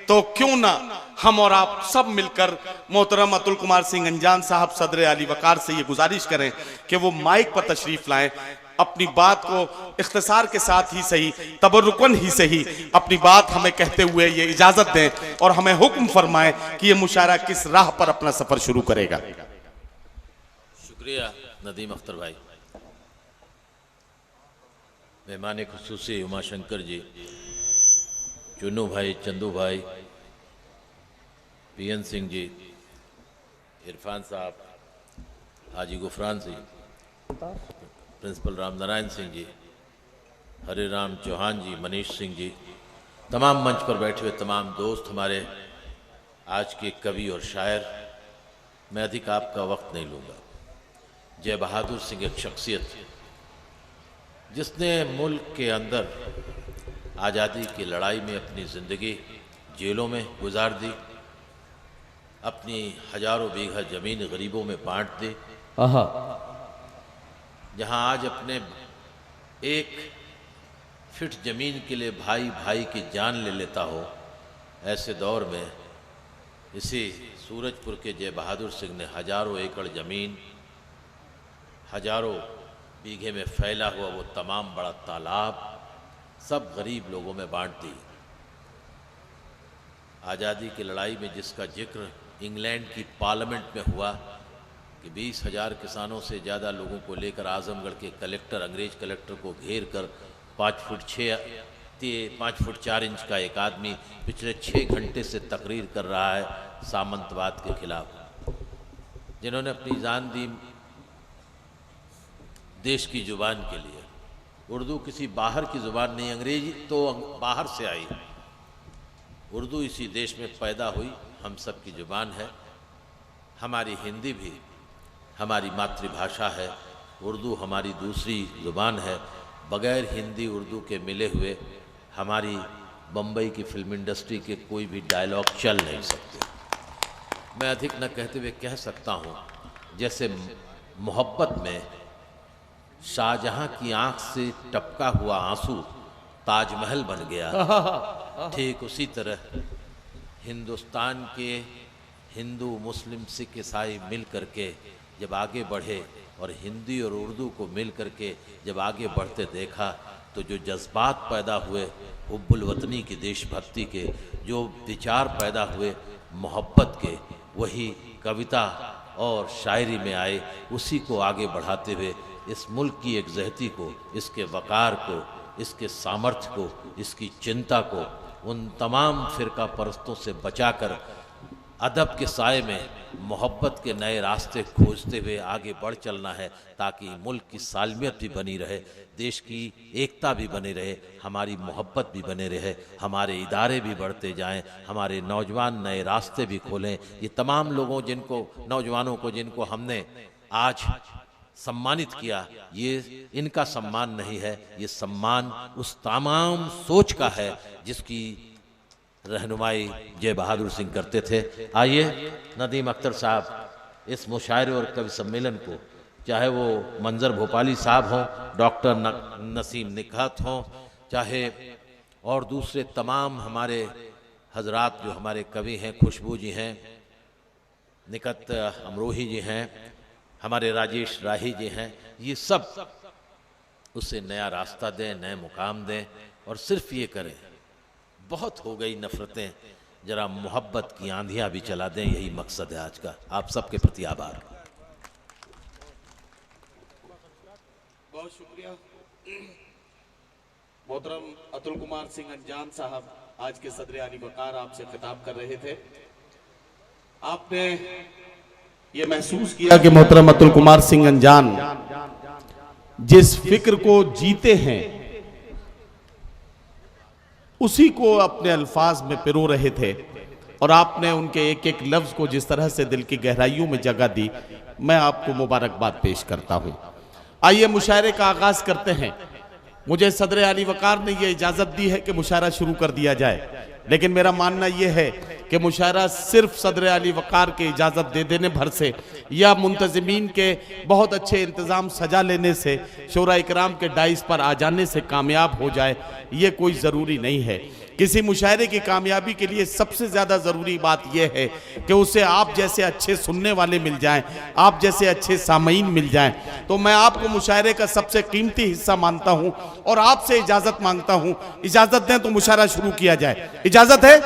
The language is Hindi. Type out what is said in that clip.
तो क्यों ना हम और आप सब मिलकर मोहतरम अतुल कुमार सिंह अंजान साहब सदर आली वकार से ये गुजारिश करें कि वो माइक पर तशरीफ लाएं, अपनी बात को इख्तिसार के साथ ही सही, तबरुकन ही सही, अपनी बात हमें कहते हुए ये इजाजत दें और हमें हुक्म फरमाएं कि ये मुशायरा किस राह पर अपना सफर शुरू करेगा। शुक्रिया नदीम अख्तर भाई। मेहमान खुसूसी उमाशंकर जी, चुन्नू भाई, चंदू भाई, पीएन सिंह जी, इरफान साहब, हाजी गुफरान सिंह, प्रिंसिपल राम नारायण सिंह जी, हरे राम चौहान जी, मनीष सिंह जी, तमाम मंच पर बैठे हुए तमाम दोस्त, हमारे आज के कवि और शायर, मैं अधिक आपका वक्त नहीं लूँगा। जय बहादुर सिंह एक शख्सियत जिसने मुल्क के अंदर आज़ादी की लड़ाई में अपनी ज़िंदगी जेलों में गुजार दी, अपनी हजारों बीघा ज़मीन गरीबों में बांट दी, जहां आज अपने एक फिट ज़मीन के लिए भाई भाई की जान ले लेता हो, ऐसे दौर में इसी सूरजपुर के जय बहादुर सिंह ने हजारों एकड़ ज़मीन, हजारों बीघे में फैला हुआ वो तमाम बड़ा तालाब सब गरीब लोगों में बांट दी। आज़ादी की लड़ाई में जिसका जिक्र इंग्लैंड की पार्लियामेंट में हुआ कि 20,000 किसानों से ज़्यादा लोगों को लेकर आजमगढ़ के कलेक्टर, अंग्रेज कलेक्टर को घेर कर 5 फुट 4 इंच का एक आदमी पिछले 6 घंटे से तकरीर कर रहा है सामंतवाद के खिलाफ, जिन्होंने अपनी जान दी देश की ज़ुबान के लिए। उर्दू किसी बाहर की ज़ुबान नहीं, अंग्रेजी तो बाहर से आई, उर्दू इसी देश में पैदा हुई, हम सब की ज़ुबान है। हमारी हिंदी भी हमारी मातृभाषा है, उर्दू हमारी दूसरी ज़ुबान है। बग़ैर हिंदी उर्दू के मिले हुए हमारी बम्बई की फिल्म इंडस्ट्री के कोई भी डायलॉग चल नहीं सकते। मैं अधिक न कहते हुए कह सकता हूँ, जैसे मोहब्बत में शाहजहां की आंख से टपका हुआ आंसू ताजमहल बन गया, ठीक उसी तरह हिंदुस्तान के हिंदू, मुस्लिम, सिख, ईसाई मिल करके जब आगे बढ़े और हिंदी और उर्दू को मिल करके जब आगे बढ़ते देखा, तो जो जज्बात पैदा हुए हुब्बुल वतनी की, देशभक्ति के, जो विचार पैदा हुए मोहब्बत के, वही कविता और शायरी में आए। उसी को आगे बढ़ाते हुए इस मुल्क की एक ज़हती को, इसके वक़ार को, इसके सामर्थ्य को, इसकी चिंता को उन तमाम फ़िरका परस्तों से बचाकर अदब के साए में मोहब्बत के नए रास्ते खोजते हुए आगे बढ़ चलना है, ताकि मुल्क की सालमियत भी बनी रहे, देश की एकता भी बनी रहे, हमारी मोहब्बत भी बने रहे, हमारे इदारे भी बढ़ते जाएं, हमारे नौजवान नए रास्ते भी खोलें। ये तमाम लोगों नौजवानों को जिनको हमने आज सम्मानित किया, ये इनका सम्मान नहीं है, ये सम्मान उस तमाम सोच का है जिसकी रहनुमाई जय बहादुर सिंह करते थे। आइए नदीम अख्तर साहब इस मुशायरे और कवि सम्मेलन को, चाहे वो मंजर भोपाली साहब हों, डॉक्टर नसीम निकहत हों, चाहे और दूसरे तमाम हमारे हजरात जो हमारे कवि हैं, खुशबू जी हैं, निकत अमरोही जी हैं, हमारे राजेश राही जी हैं, ये सब उसे नया रास्ता दें, नए मुकाम दें और सिर्फ ये करें, बहुत हो गई नफरतें, जरा मोहब्बत की आंधियां भी चला दें, यही मकसद है आज का। आप सबके प्रति आभार। बहुत शुक्रिया। मोहतरम अतुल कुमार सिंह अंजान साहब आज के सदर आली वकार आपसे खिताब कर रहे थे। आपने ये महसूस किया कि मोहतरम अतुल कुमार सिंह अंजान जिस फिक्र को जीते हैं उसी को अपने अल्फाज में पिरो रहे थे, और आपने उनके एक एक लफ्ज को जिस तरह से दिल की गहराइयों में जगह दी, मैं आपको मुबारकबाद पेश करता हूं। आइए मुशायरे का आगाज करते हैं। मुझे सदर आली वकार ने यह इजाजत दी है कि मुशायरा शुरू कर दिया जाए, लेकिन मेरा मानना यह है कि मुशायरा सिर्फ सदर अली वक़ार के इजाज़त दे देने भर से या मुंतज़िमीन के बहुत अच्छे इंतज़ाम सजा लेने से, शोरा इकराम के डाइस पर आ जाने से कामयाब हो जाए, ये कोई ज़रूरी नहीं है। किसी मुशायरे की कामयाबी के लिए सबसे ज़्यादा ज़रूरी बात यह है कि उसे आप जैसे अच्छे सुनने वाले मिल जाएं, आप जैसे अच्छे सामईन मिल जाएं। तो मैं आपको मुशायरे का सबसे कीमती हिस्सा मानता हूं और आपसे इजाज़त मांगता हूं। इजाज़त दें तो मुशायरा शुरू किया जाए। इजाज़त है?